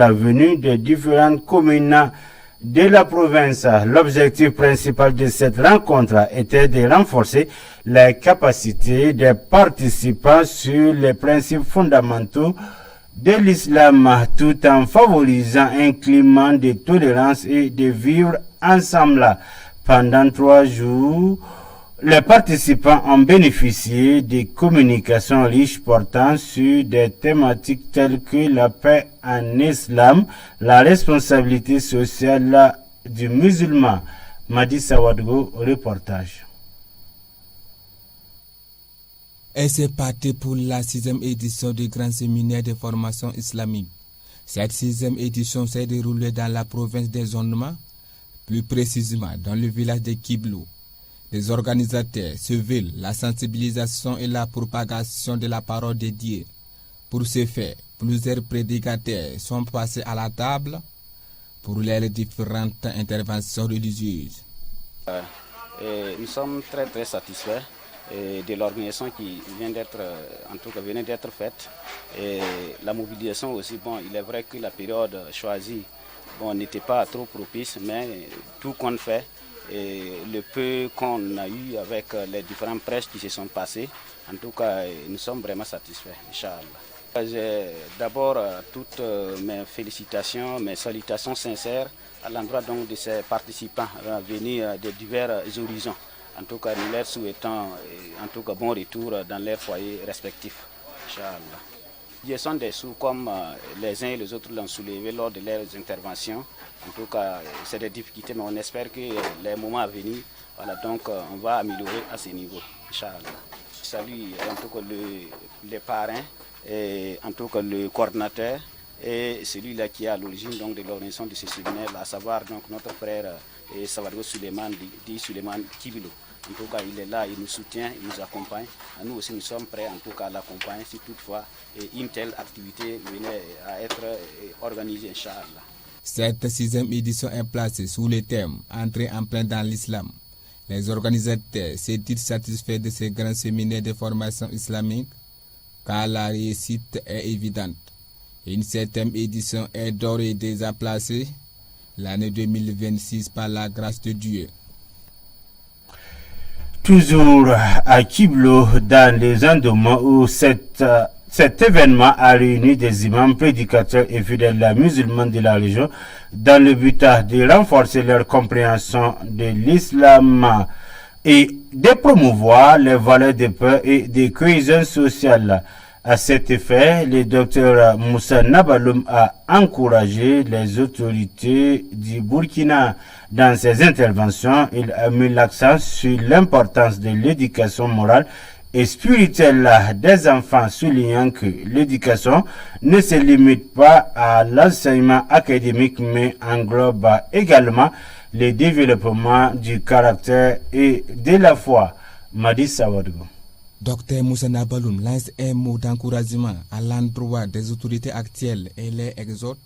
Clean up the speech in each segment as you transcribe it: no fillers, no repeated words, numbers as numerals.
la venue des différentes communes de la province. L'objectif principal de cette rencontre était de renforcer les capacités des participants sur les principes fondamentaux de l'islam tout en favorisant un climat de tolérance et de vivre ensemble. Pendant 3 jours, les participants ont bénéficié de communications riches portant sur des thématiques telles que la paix en islam, la responsabilité sociale du musulman. Madi Sawadgo, reportage. Et c'est parti pour la 6e édition du Grand Séminaire de formation islamique. Cette 6e édition s'est déroulée dans la province des Zonma, plus précisément dans le village de Kiblou. Les organisateurs se veulent la sensibilisation et la propagation de la parole de Dieu. Pour ce faire, plusieurs prédicateurs sont passés à la table pour les différentes interventions religieuses. Nous sommes très satisfaits de l'organisation qui vient d'être, venait d'être faite. Et la mobilisation aussi, il est vrai que la période choisie n'était pas trop propice, mais tout compte fait. Et le peu qu'on a eu avec les différentes prêches qui se sont passées, en tout cas, nous sommes vraiment satisfaits, Inch'Allah. J'ai d'abord toutes mes félicitations, mes salutations sincères à l'endroit donc de ces participants venus de divers horizons. En tout cas, nous leur souhaitons bon retour dans leurs foyers respectifs, Inch'Allah. Ils sont des sous comme les uns et les autres l'ont soulevé lors de leurs interventions. En tout cas, c'est des difficultés, mais on espère que les moments à venir, donc on va améliorer à ce niveau, Inch'Allah. Je salue en tout cas les parrains, et en tout cas le coordinateur et celui-là qui est à l'origine donc, de l'organisation de ce séminaire, à savoir donc, notre frère Savargo Suleiman, dit Suleiman Kibilo. En tout cas, il est là, il nous soutient, il nous accompagne. Nous aussi, nous sommes prêts en tout cas à l'accompagner si toutefois une telle activité venait à être organisée, Inch'Allah. Cette 6e édition est placée sous le thème « Entrer en plein dans l'islam ». Les organisateurs se disent satisfaits de ce grand séminaire de formation islamique car la réussite est évidente. Une 7e édition est d'ores et déjà placée l'année 2026 par la grâce de Dieu. Toujours à Kiblo, dans les endroits où cet événement a réuni des imams, prédicateurs et fidèles musulmans de la région dans le but de renforcer leur compréhension de l'islam et de promouvoir les valeurs de paix et de cohésion sociale. À cet effet, le docteur Moussa Nabaloum a encouragé les autorités du Burkina. Dans ses interventions, il a mis l'accent sur l'importance de l'éducation morale et spirituelle des enfants, soulignant que l'éducation ne se limite pas à l'enseignement académique, mais englobe également le développement du caractère et de la foi. Madi Sawadgo. Docteur Moussa Nabaloum lance un mot d'encouragement à l'endroit des autorités actuelles et les exhorte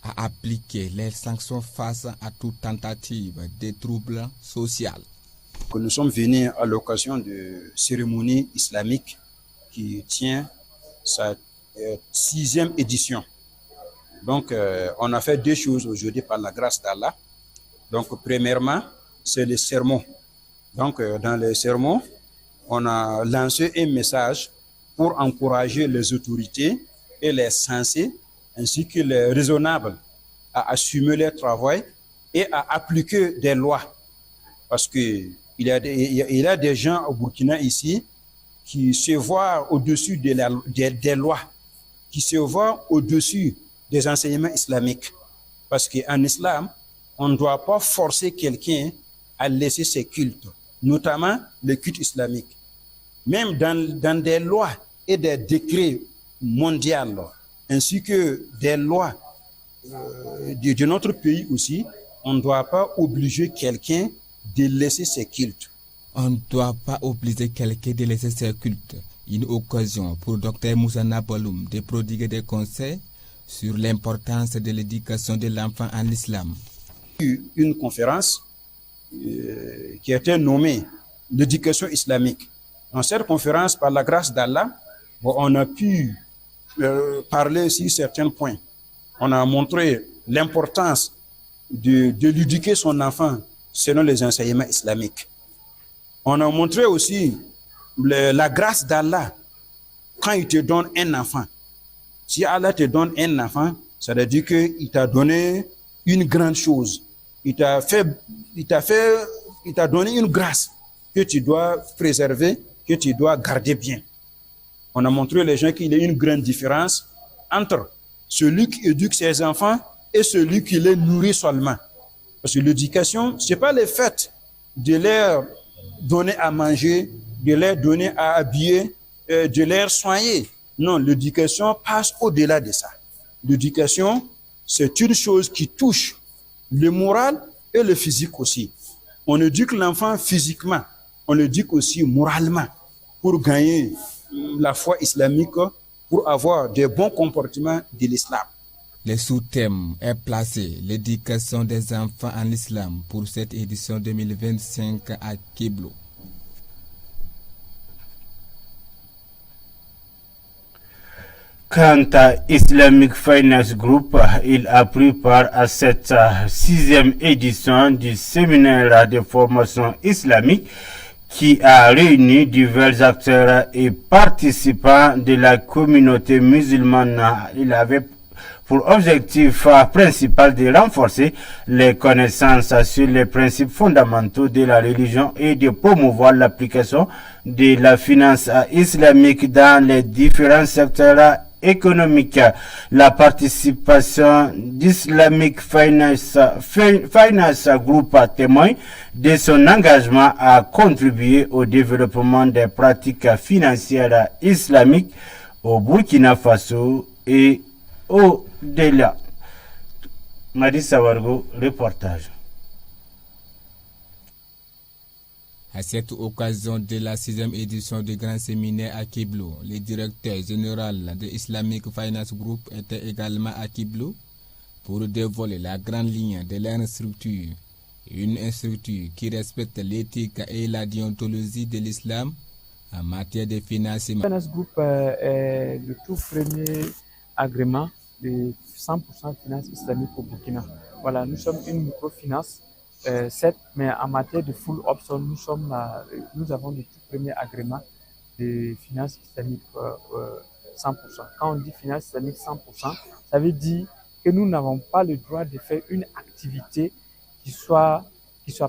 à appliquer les sanctions face à toute tentative de trouble social. Nous sommes venus à l'occasion de cérémonie islamique qui tient sa 6e édition. Donc, on a fait 2 choses aujourd'hui par la grâce d'Allah. Donc, premièrement, c'est le sermon. Donc, dans le sermon, on a lancé un message pour encourager les autorités et les censés ainsi que les raisonnables à assumer leur travail et à appliquer des lois. Parce qu'il y a des gens au Burkina ici qui se voient au-dessus des lois, qui se voient au-dessus des enseignements islamiques. Parce qu'en islam, on ne doit pas forcer quelqu'un à laisser ses cultes, notamment le culte islamique. Même dans des lois et des décrets mondiaux, ainsi que des lois de notre pays aussi, on ne doit pas obliger quelqu'un de laisser ses cultes. On ne doit pas obliger quelqu'un de laisser ses cultes. Une occasion pour Dr Moussa Nabaloum de prodiguer des conseils sur l'importance de l'éducation de l'enfant en islam. Une conférence qui a été nommée l'éducation islamique. Dans cette conférence, par la grâce d'Allah, on a pu parler sur certains points. On a montré l'importance de l'éduquer son enfant selon les enseignements islamiques. On a montré aussi la grâce d'Allah quand il te donne un enfant. Si Allah te donne un enfant, ça veut dire qu'il t'a donné une grande chose. Il t'a donné une grâce que tu dois préserver, que tu dois garder bien. On a montré les gens qu'il y a une grande différence entre celui qui éduque ses enfants et celui qui les nourrit seulement. Parce que l'éducation, ce n'est pas le fait de leur donner à manger, de leur donner à habiller, de leur soigner. Non, l'éducation passe au-delà de ça. L'éducation, c'est une chose qui touche le moral et le physique aussi. On éduque l'enfant physiquement, on l'éduque aussi moralement pour gagner la foi islamique, pour avoir des bons comportements de l'islam. Le sous-thème est placé l'éducation des enfants en islam pour cette édition 2025 à Kiblo. Quant à Islamic Finance Group, il a pris part à cette 6e édition du séminaire de formation islamique qui a réuni divers acteurs et participants de la communauté musulmane. Il avait pour objectif principal de renforcer les connaissances sur les principes fondamentaux de la religion et de promouvoir l'application de la finance islamique dans les différents secteurs économiques. La participation d'Islamic Finance Group témoigne de son engagement à contribuer au développement des pratiques financières islamiques au Burkina Faso et au-delà. Madi Sawargo, reportage. À cette occasion de la 6e édition du Grand Séminaire à Kiblo, le directeur général de Islamic Finance Group était également à Kiblo pour dévoiler la grande ligne de leur structure, une structure qui respecte l'éthique et la déontologie de l'islam en matière de financement. Finance Group est le tout premier agrément de 100% finance islamique au Burkina. Voilà, nous sommes une microfinance. Certes, mais en matière de full option, nous avons le tout premier agrément de finance islamique 100%. Quand on dit finance islamique 100%, ça veut dire que nous n'avons pas le droit de faire une activité qui soit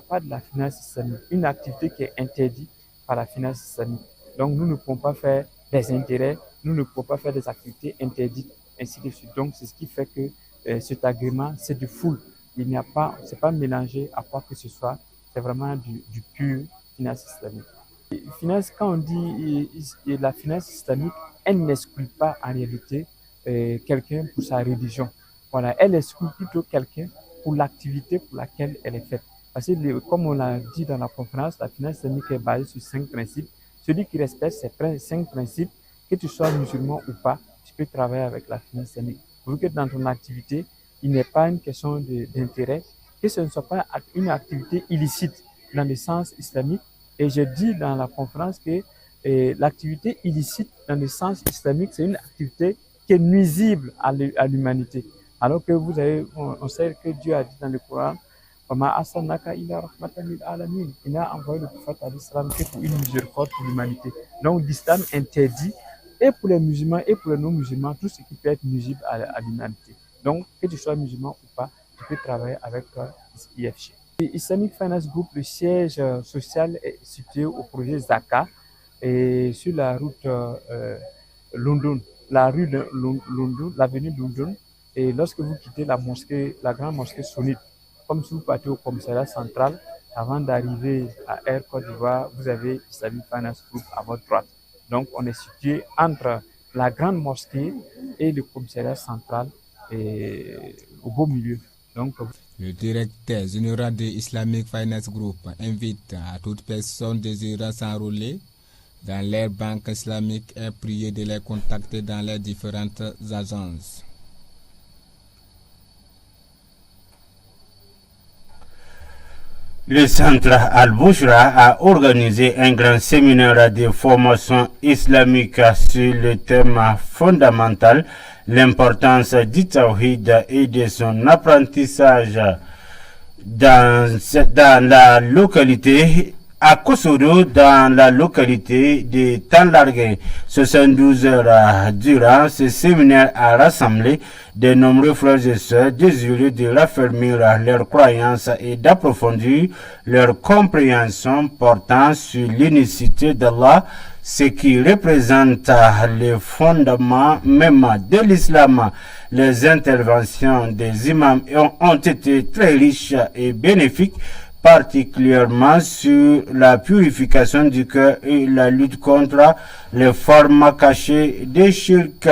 pas de la finance islamique, une activité qui est interdite par la finance islamique. Donc nous ne pouvons pas faire des intérêts, nous ne pouvons pas faire des activités interdites, ainsi de suite. Donc c'est ce qui fait que cet agrément, c'est du full. Il n'y a pas, c'est pas mélangé à quoi que ce soit, c'est vraiment du pur finance islamique. Quand on dit la finance islamique, elle n'exclut pas en réalité quelqu'un pour sa religion. Voilà, elle exclut plutôt quelqu'un pour l'activité pour laquelle elle est faite. Parce que comme on l'a dit dans la conférence, la finance islamique est basée sur 5 principes. Celui qui respecte ces 5 principes, que tu sois musulman ou pas, tu peux travailler avec la finance islamique. Vu que dans ton activité, il n'est pas une question d'intérêt, que ce ne soit pas une activité illicite dans le sens islamique. Et je dis dans la conférence que l'activité illicite dans le sens islamique, c'est une activité qui est nuisible à l'humanité. Alors que on sait que Dieu a dit dans le Coran, il a envoyé le prophète à l'islam que pour une miséricorde pour l'humanité. Donc l'islam interdit, et pour les musulmans et pour les non-musulmans, tout ce qui peut être nuisible à l'humanité. Donc, que tu sois musulman ou pas, tu peux travailler avec IFG. Islamic Finance Group, le siège social est situé au projet Zaka et sur la route London, la rue de London, l'avenue London. Et lorsque vous quittez la mosquée, la grande mosquée sunnite, comme si vous partez au commissariat central, avant d'arriver à Air Côte d'Ivoire, vous avez Islamic Finance Group à votre droite. Donc, on est situé entre la grande mosquée et le commissariat central. Et au beau milieu. Donc, le directeur général de Islamic Finance Group invite à toute personne désirant s'enrôler dans leur banque islamique et prier de les contacter dans les différentes agences. Le centre Al-Bouchra a organisé un grand séminaire de formation islamique sur le thème fondamental, l'importance du tawhid et de son apprentissage dans la localité à Kosodo, dans la localité de Tanlargué. 72 heures durant, ce séminaire a rassemblé de nombreux frères et sœurs désireux de raffermir leurs croyances et d'approfondir leur compréhension portant sur l'unicité d'Allah, ce qui représente le fondement même de l'islam. Les interventions des imams ont été très riches et bénéfiques, particulièrement sur la purification du cœur et la lutte contre les formes cachées des shirk.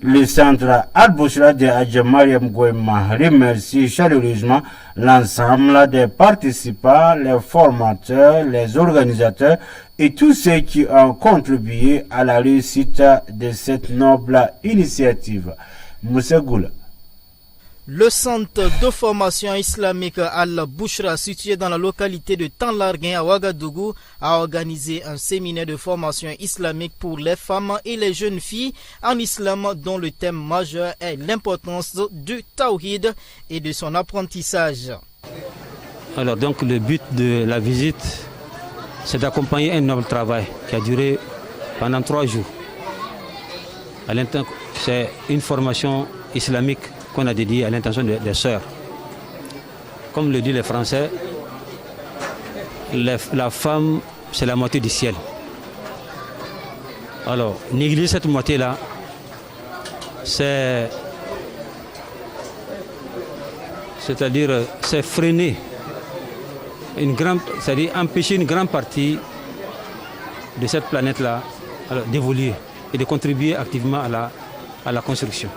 Le centre Al-Bouchra de Hadja Mariam Gouema remercie chaleureusement l'ensemble des participants, les formateurs, les organisateurs et tous ceux qui ont contribué à la réussite de cette noble initiative. Moussa Goula. Le centre de formation islamique Al-Bouchra, situé dans la localité de Tanlarguin à Ouagadougou, a organisé un séminaire de formation islamique pour les femmes et les jeunes filles en islam, dont le thème majeur est l'importance du tawhid et de son apprentissage. Alors donc le but de la visite, c'est d'accompagner un noble travail qui a duré pendant 3 jours. C'est une formation islamique qu'on a dédié à l'intention des sœurs. Comme le disent les Français, la femme, c'est la moitié du ciel. Alors, négliger cette moitié-là, c'est freiner c'est-à-dire empêcher une grande partie de cette planète-là d'évoluer et de contribuer activement à la construction.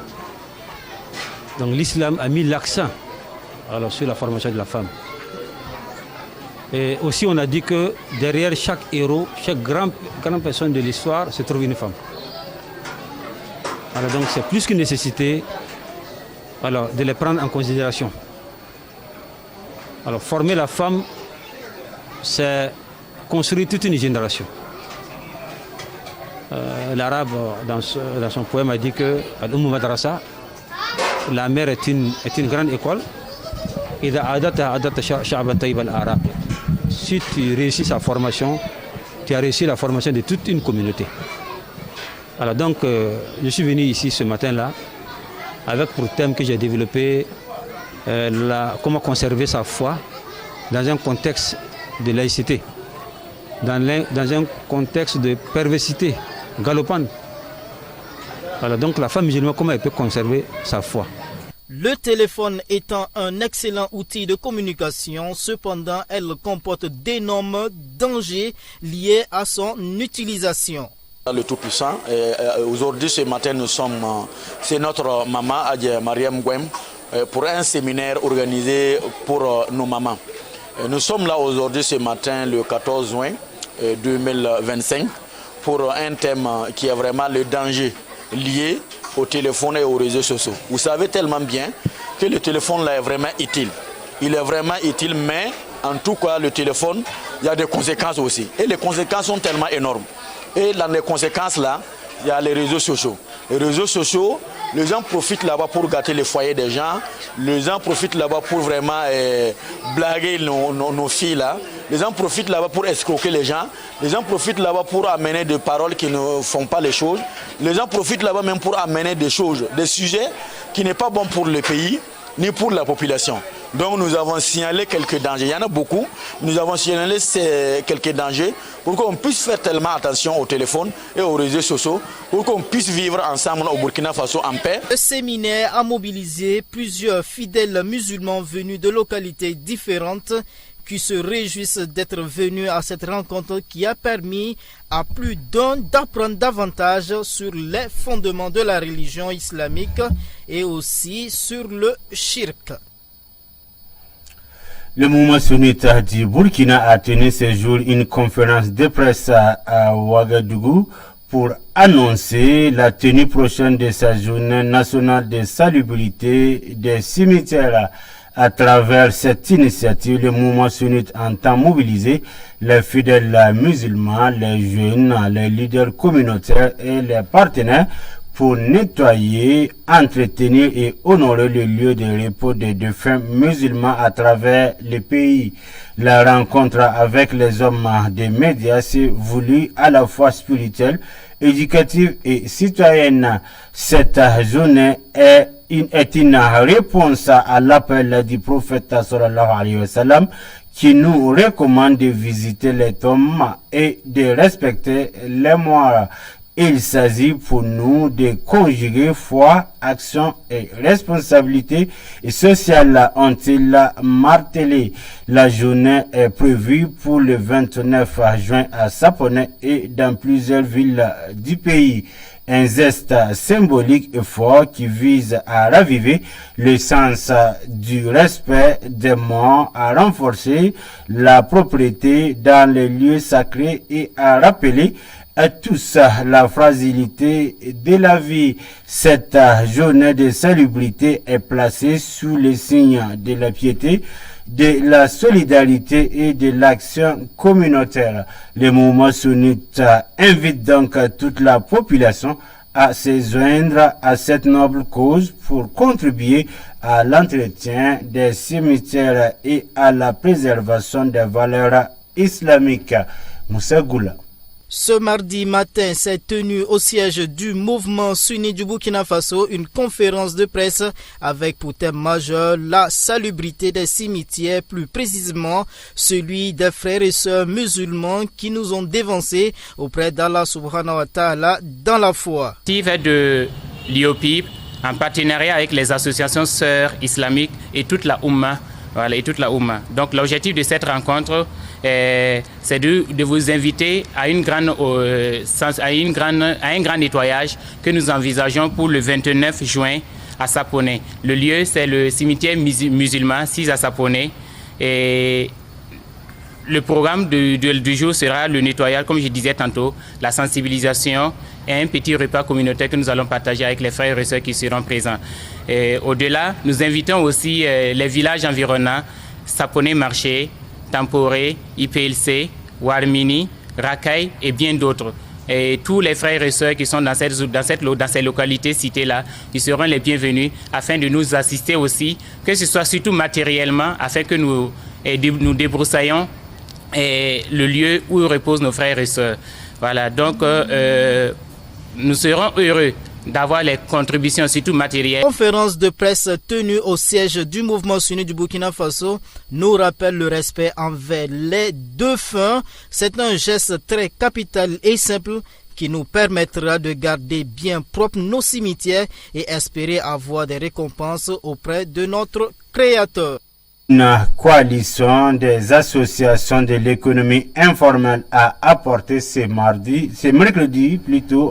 Donc l'islam a mis l'accent sur la formation de la femme. Et aussi on a dit que derrière chaque héros, chaque grande personne de l'histoire se trouve une femme. Alors donc c'est plus qu'une nécessité de les prendre en considération. Alors former la femme, c'est construire toute une génération. L'arabe dans son poème a dit que Al-Umm Madrasa, la mère est une grande école. Si tu réussis sa formation, tu as réussi la formation de toute une communauté. Alors donc, je suis venu ici ce matin-là avec pour thème que j'ai développé comment conserver sa foi dans un contexte de laïcité, dans un contexte de perversité galopante. Alors donc la femme musulmane, comment elle peut conserver sa foi? Le téléphone étant un excellent outil de communication, cependant, elle comporte d'énormes dangers liés à son utilisation. Le Tout-Puissant, aujourd'hui, ce matin, c'est notre maman, Hadja Mariam Gouem, pour un séminaire organisé pour nos mamans. Nous sommes là aujourd'hui, ce matin, le 14 juin 2025, pour un thème qui est vraiment le danger lié au téléphone et aux réseaux sociaux. Vous savez tellement bien que le téléphone là est vraiment utile. Il est vraiment utile, mais en tout cas, le téléphone, il y a des conséquences aussi. Et les conséquences sont tellement énormes. Et dans les conséquences là, il y a les réseaux sociaux. Les réseaux sociaux, les gens profitent là-bas pour gâter les foyers des gens. Les gens profitent là-bas pour vraiment blaguer nos filles là. Les gens profitent là-bas pour escroquer les gens. Les gens profitent là-bas pour amener des paroles qui ne font pas les choses. Les gens profitent là-bas même pour amener des choses, des sujets qui n'est pas bon pour le pays ni pour la population. Donc nous avons signalé quelques dangers. Il y en a beaucoup. Nous avons signalé quelques dangers pour qu'on puisse faire tellement attention au téléphone et aux réseaux sociaux, pour qu'on puisse vivre ensemble au Burkina Faso en paix. Le séminaire a mobilisé plusieurs fidèles musulmans venus de localités différentes qui se réjouissent d'être venus à cette rencontre qui a permis à plus d'un d'apprendre davantage sur les fondements de la religion islamique et aussi sur le shirk. Le mouvement sunnite du Burkina a tenu ce jour une conférence de presse à Ouagadougou pour annoncer la tenue prochaine de sa journée nationale de salubrité des cimetières. À travers cette initiative, le mouvement sunnite entend mobiliser les fidèles musulmans, les jeunes, les leaders communautaires et les partenaires pour nettoyer, entretenir et honorer le lieu de repos des défunts musulmans à travers le pays. La rencontre avec les hommes des médias s'est voulue à la fois spirituelle, éducative et citoyenne. Cette journée est une réponse à l'appel du prophète sallallahu alayhi wa sallam qui nous recommande de visiter les tombes et de respecter les morts. Il s'agit pour nous de conjuguer foi, action et responsabilité sociale, ont-ils martelé. La journée est prévue pour le 29 juin à Sapone et dans plusieurs villes du pays. Un geste symbolique et fort qui vise à raviver le sens du respect des morts, à renforcer la propriété dans les lieux sacrés et à rappeler à tous la fragilité de la vie. Cette journée de salubrité est placée sous le signe de la piété, de la solidarité et de l'action communautaire. Le mouvement sunnite invite donc toute la population à se joindre à cette noble cause pour contribuer à l'entretien des cimetières et à la préservation des valeurs islamiques. Moussa Goula. Ce mardi matin s'est tenue au siège du mouvement sunnite du Burkina Faso une conférence de presse avec pour thème majeur la salubrité des cimetières, plus précisément celui des frères et sœurs musulmans qui nous ont dévancés auprès d'Allah subhanahu wa ta'ala dans la foi. De l'IOPIP en partenariat avec les associations sœurs islamiques et toute la Oumma. Voilà, et toute la Oumma. Donc l'objectif de cette rencontre, c'est de vous inviter à un grand nettoyage que nous envisageons pour le 29 juin à Sapone. Le lieu, c'est le cimetière musulman 6 à Sapone. Et le programme du jour sera le nettoyage, comme je disais tantôt, la sensibilisation et un petit repas communautaire que nous allons partager avec les frères et sœurs qui seront présents. Au-delà, nous invitons aussi les villages environnants, Sapone Marché, Tamporé, IPLC, Warmini, Rakai et bien d'autres. Et tous les frères et sœurs qui sont dans ces localités citées-là, ils seront les bienvenus afin de nous assister aussi, que ce soit surtout matériellement, afin que nous débroussaillons le lieu où reposent nos frères et sœurs. Voilà, donc nous serons heureux d'avoir les contributions, surtout matérielles. La conférence de presse tenue au siège du mouvement sunnite du Burkina Faso nous rappelle le respect envers les défunts. C'est un geste très capital et simple qui nous permettra de garder bien propres nos cimetières et espérer avoir des récompenses auprès de notre Créateur. Une coalition des associations de l'économie informelle a apporté ce mercredi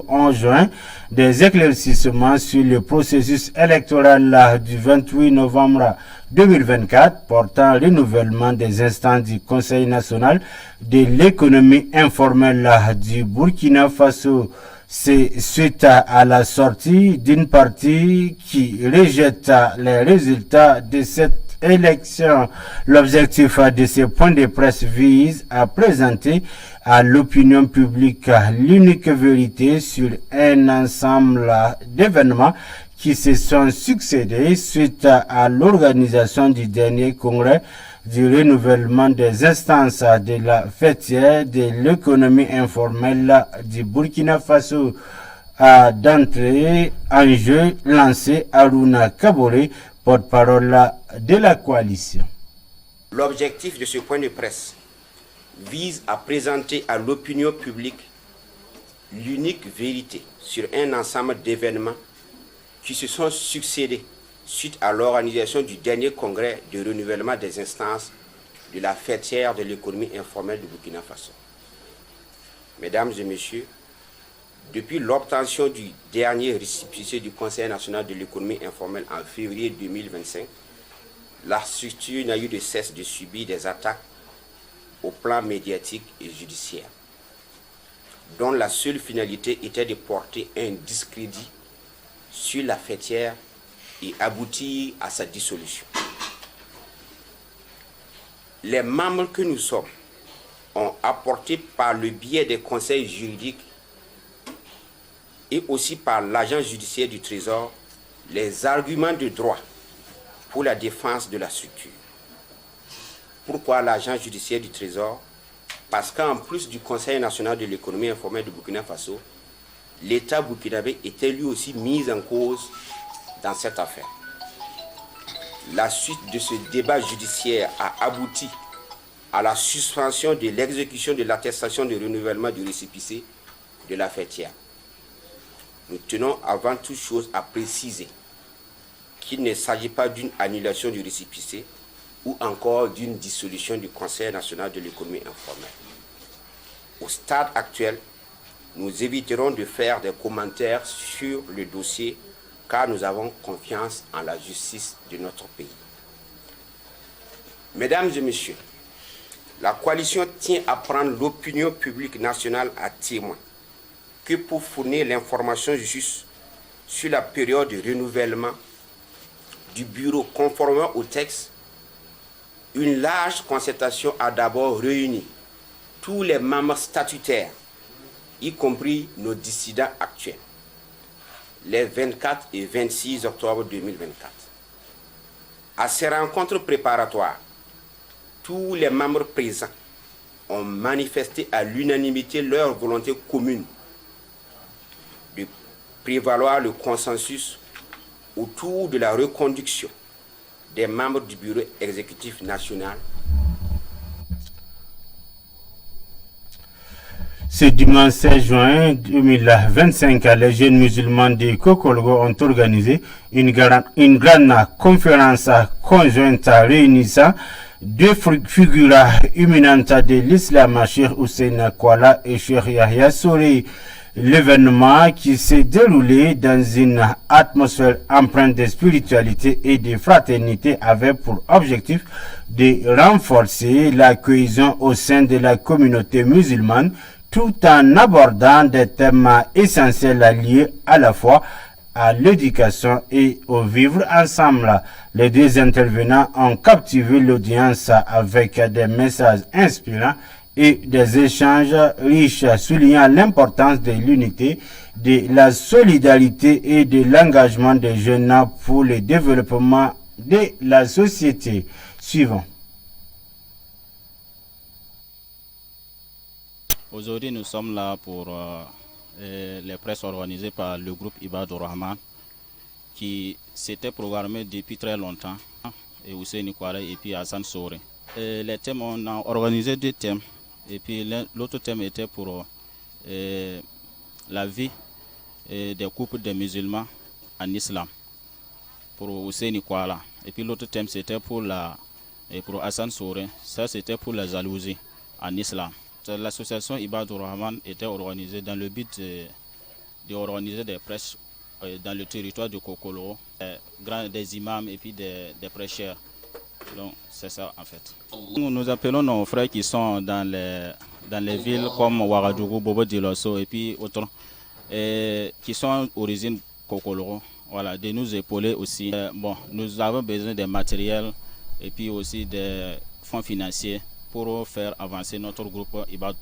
11 juin, des éclaircissements sur le processus électoral du 28 novembre 2024 portant renouvellement des instances du Conseil national de l'économie informelle du Burkina Faso. C'est suite à la sortie d'une partie qui rejette les résultats de cette élection. L'objectif de ce point de presse vise à présenter à l'opinion publique l'unique vérité sur un ensemble d'événements qui se sont succédés suite à l'organisation du dernier congrès du renouvellement des instances de la fêtière de l'économie informelle du Burkina Faso. D'entrée en jeu lancé Aruna Kabore, porte-parole de la coalition. L'objectif de ce point de presse vise à présenter à l'opinion publique l'unique vérité sur un ensemble d'événements qui se sont succédés suite à l'organisation du dernier congrès de renouvellement des instances de la fêtière de l'économie informelle du Burkina Faso. Mesdames et messieurs, depuis l'obtention du dernier récépissé du Conseil national de l'économie informelle en février 2025, la structure n'a eu de cesse de subir des attaques au plan médiatique et judiciaire, dont la seule finalité était de porter un discrédit sur la fêtière et aboutir à sa dissolution. les membres que nous sommes ont apporté par le biais des conseils juridiques et aussi par l'agent judiciaire du Trésor les arguments de droit pour la défense de la structure. Pourquoi l'agent judiciaire du Trésor? Parce qu'en plus du Conseil national de l'économie informelle de Burkina Faso, l'État burkinabé était lui aussi mis en cause dans cette affaire. La suite de ce débat judiciaire a abouti à la suspension de l'exécution de l'attestation de renouvellement du récépissé de la fêtière. Nous tenons avant toute chose à préciser qu'il ne s'agit pas d'une annulation du récépissé ou encore d'une dissolution du Conseil national de l'économie informelle. Au stade actuel, nous éviterons de faire des commentaires sur le dossier car nous avons confiance en la justice de notre pays. Mesdames et messieurs, la coalition tient à prendre l'opinion publique nationale à témoin que pour fournir l'information juste sur la période de renouvellement du bureau conformément au texte, une large concertation a d'abord réuni tous les membres statutaires, y compris nos dissidents actuels, les 24 et 26 octobre 2024. À ces rencontres préparatoires, tous les membres présents ont manifesté à l'unanimité leur volonté commune de prévaloir le consensus autour de la reconduction des membres du bureau exécutif national. Ce dimanche 16 juin 2025, les jeunes musulmans de Kokolgo ont organisé une grande conférence conjointe réunissant deux figures éminentes de l'islam, Cheikh Hussein Kwala et Cheikh Yahya Sori. L'événement qui s'est déroulé dans une atmosphère empreinte de spiritualité et de fraternité avait pour objectif de renforcer la cohésion au sein de la communauté musulmane tout en abordant des thèmes essentiels liés à la foi, à l'éducation et au vivre ensemble. Les deux intervenants ont captivé l'audience avec des messages inspirants et des échanges riches, soulignant l'importance de l'unité, de la solidarité et de l'engagement des jeunes pour le développement de la société. Suivant. Aujourd'hui, nous sommes là pour les presses organisées par le groupe Ibadur Rahman qui s'était programmé depuis très longtemps, et Hussein Kwala et puis Hassan Sori. Les thèmes, on a organisé deux thèmes, et puis l'autre thème était pour la vie des couples de musulmans en islam, pour Hussein Kwala. Et puis l'autre thème c'était pour Hassan Sori, ça c'était pour la jalousie en islam. L'association Ibadur Rahman était organisée dans le but d'organiser des prêches dans le territoire de Kokolo, des imams et puis des prêcheurs. Donc c'est ça en fait. Nous appelons nos frères qui sont dans les villes comme Ouagadougou, Bobo Dioulasso et puis autres, qui sont d'origine Kokolo, voilà, de nous épauler aussi. Nous avons besoin des matériels et puis aussi des fonds financiers pour faire avancer notre groupe Ibad.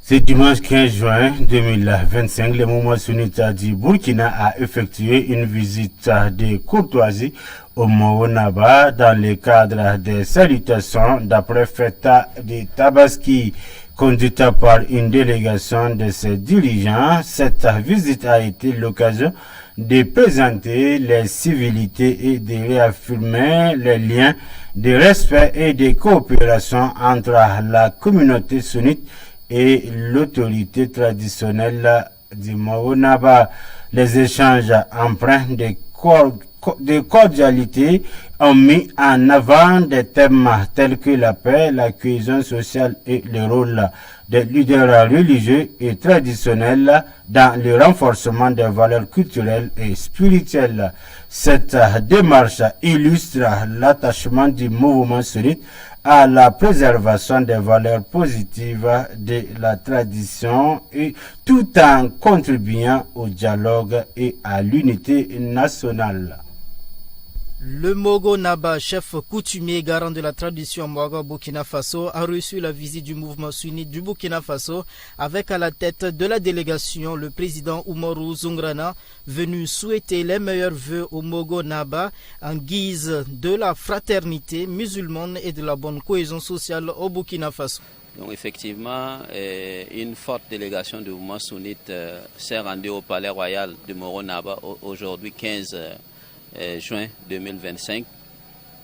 Ce dimanche 15 juin 2025, le mouvement sunnite du Burkina a effectué une visite de courtoisie au Mawonaba dans le cadre des salutations d'après fête de Tabaski. Conduite par une délégation de ses dirigeants, cette visite a été l'occasion de présenter les civilités et de réaffirmer les liens de respect et de coopération entre la communauté sunnite et l'autorité traditionnelle du Mawonaba. Les échanges empreints de cordialité ont mis en avant des thèmes tels que la paix, la cohésion sociale et le rôle des leaders religieux et traditionnels dans le renforcement des valeurs culturelles et spirituelles. Cette démarche illustre l'attachement du mouvement sunnite à la préservation des valeurs positives de la tradition et tout en contribuant au dialogue et à l'unité nationale. Le Mogo Naba, chef coutumier garant de la tradition Mouaga Burkina Faso, a reçu la visite du mouvement sunnite du Burkina Faso avec à la tête de la délégation le président Oumarou Zungrana, venu souhaiter les meilleurs vœux au Mogo Naba en guise de la fraternité musulmane et de la bonne cohésion sociale au Burkina Faso. Donc effectivement, une forte délégation du mouvement sunnite s'est rendue au palais royal de Mogo Naba aujourd'hui 15 juin 2025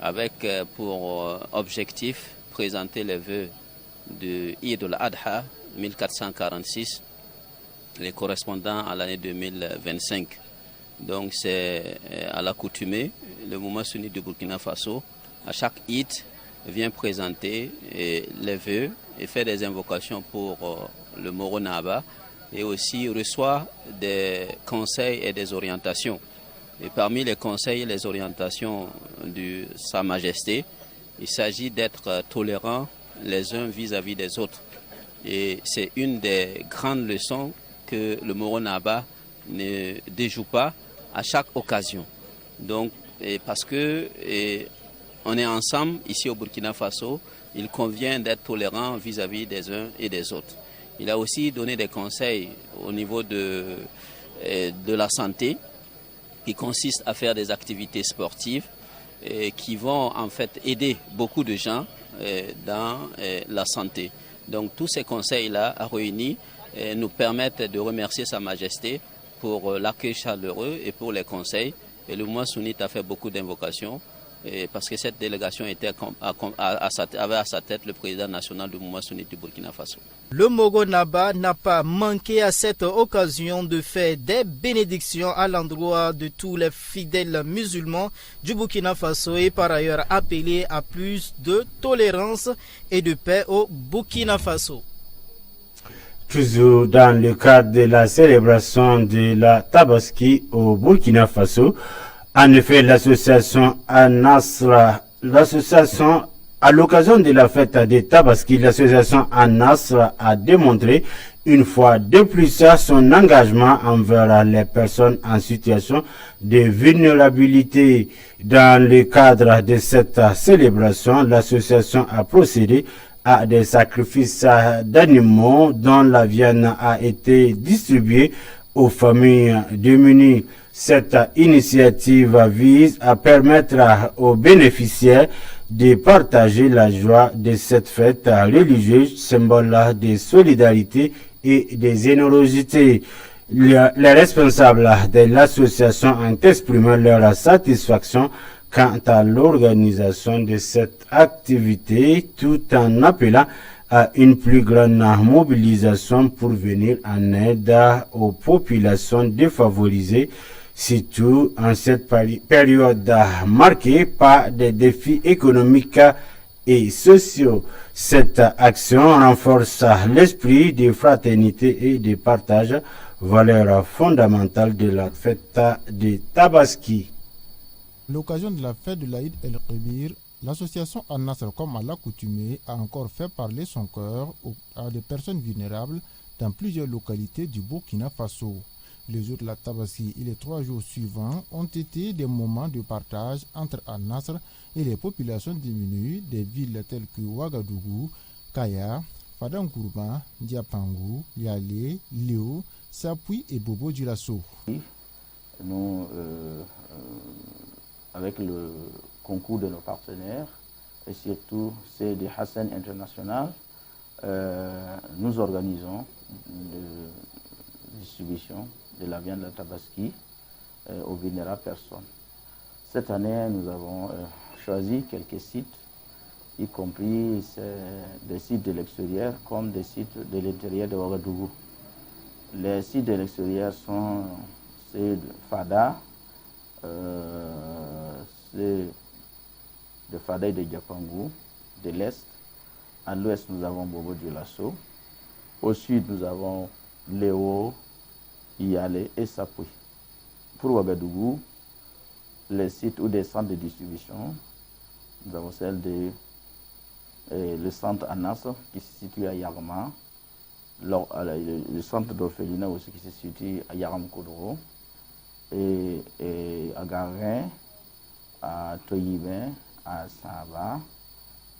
avec pour objectif présenter les vœux de Eid al-Adha 1446, les correspondants à l'année 2025. Donc c'est à l'accoutumée, le mouvement sunnite du Burkina Faso, à chaque Eid, vient présenter les vœux et fait des invocations pour le Mogo Naba et aussi reçoit des conseils et des orientations. Et parmi les conseils et les orientations de Sa Majesté, il s'agit d'être tolérants les uns vis-à-vis des autres. Et c'est une des grandes leçons que le Mogo Naba ne déjoue pas à chaque occasion. Donc, parce que on est ensemble ici au Burkina Faso, il convient d'être tolérant vis-à-vis des uns et des autres. Il a aussi donné des conseils au niveau de la santé, qui consiste à faire des activités sportives qui vont en fait aider beaucoup de gens dans la santé. Donc tous ces conseils-là réunis nous permettent de remercier Sa Majesté pour l'accueil chaleureux et pour les conseils. Et le mouvement sunnite a fait beaucoup d'invocations parce que cette délégation avait à sa tête le président national du mouvement sunnite du Burkina Faso. Le Mogo Naba n'a pas manqué à cette occasion de faire des bénédictions à l'endroit de tous les fidèles musulmans du Burkina Faso et par ailleurs appelé à plus de tolérance et de paix au Burkina Faso. Toujours dans le cadre de la célébration de la Tabaski au Burkina Faso, en effet, l'association An-Nasra, à l'occasion de la fête des Tabaski, l'association An-Nasra a démontré une fois de plus son engagement envers les personnes en situation de vulnérabilité. Dans le cadre de cette célébration, l'association a procédé à des sacrifices d'animaux dont la viande a été distribuée aux familles démunies. Cette initiative vise à permettre aux bénéficiaires de partager la joie de cette fête religieuse, symbole de solidarité et de générosité. Les responsables de l'association ont exprimé leur satisfaction quant à l'organisation de cette activité, tout en appelant à une plus grande mobilisation pour venir en aide aux populations défavorisées, surtout en cette période marquée par des défis économiques et sociaux. Cette action renforce l'esprit de fraternité et de partage, valeur fondamentale de la fête de Tabaski. À l'occasion de la fête de l'Aïd el-Kébir, l'association An-Nasr, comme à l'accoutumée, a encore fait parler son cœur à des personnes vulnérables dans plusieurs localités du Burkina Faso. Les jours de la Tabaski et les 3 jours suivants ont été des moments de partage entre An-Nasr et les populations diminuées des villes telles que Ouagadougou, Kaya, Fadangourma, Diapangou, Yale, Léo, Sapui et Bobo Dioulasso. Nous, avec le concours de nos partenaires et surtout ceux de Hassan International, nous organisons la distribution de la viande de Tabaski aux vulnérables personnes. Cette année, nous avons choisi quelques sites, y compris des sites de l'extérieur comme des sites de l'intérieur de Ouagadougou. Les sites de l'extérieur sont ceux de Fada, ceux de Fada et de Diapangou, de l'Est. À l'Ouest, nous avons Bobo Dioulasso. Au Sud, nous avons Léo, Yale et Sapui. Pour Ouagadougou, les sites ou des centres de distribution, nous avons le centre An-Nasr qui se situe à Yarma, le centre d'orphelinat aussi qui se situe à Yaram Kodro, et à Garin, à Toyibin, à Saba,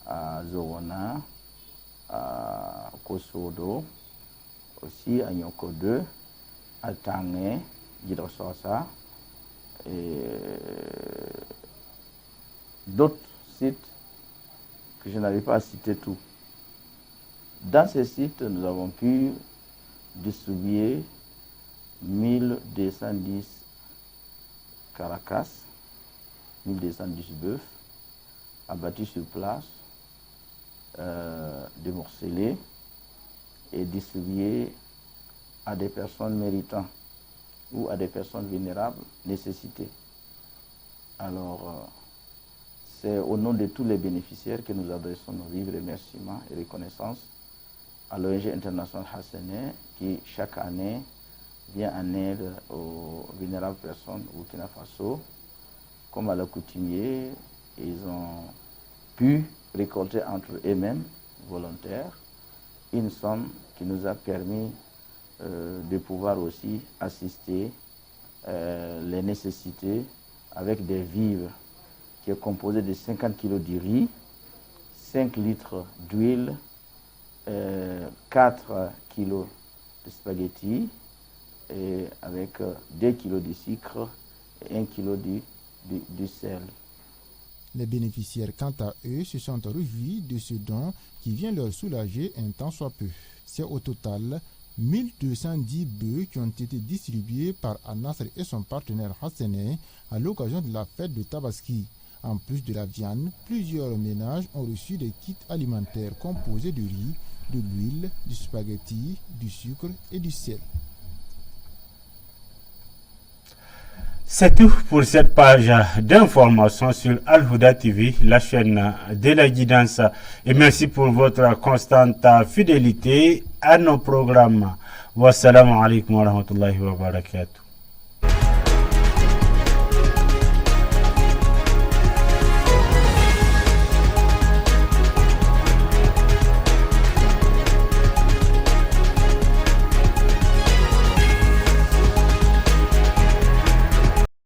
à Zorona, à Kosodo, aussi à Nyoko 2, à Tangé, Gidrososa, et d'autres sites que je n'arrive pas à citer tout. Dans ces sites, nous avons pu distribuer 1210 caracas, 1210 bœufs, abattus sur place, démorcelés et distribués à des personnes méritant ou à des personnes vulnérables nécessitées. Alors, c'est au nom de tous les bénéficiaires que nous adressons nos vifs remerciements et reconnaissance à l'ONG internationale Hassané qui, chaque année, vient en aide aux vulnérables personnes au Burkina Faso. Comme à l'accoutumée, ils ont pu récolter entre eux-mêmes, volontaires, une somme qui nous a permis de pouvoir aussi assister les nécessités avec des vivres qui est composé de 50 kg de riz, 5 litres d'huile, 4 kg de spaghettis, et avec 2 kg de sucre et 1 kg de sel. Les bénéficiaires, quant à eux, se sont réjouis de ce don qui vient leur soulager un tant soit peu. C'est au total 1210 bœufs qui ont été distribués par Al-Nasr et son partenaire Hassané à l'occasion de la fête de Tabaski. En plus de la viande, plusieurs ménages ont reçu des kits alimentaires composés de riz, de l'huile, du spaghetti, du sucre et du sel. C'est tout pour cette page d'information sur Al-Huda TV, la chaîne de la guidance. Et merci pour votre constante fidélité à nos programmes. Wassalamu alaikum wa rahmatullahi wa barakatuh.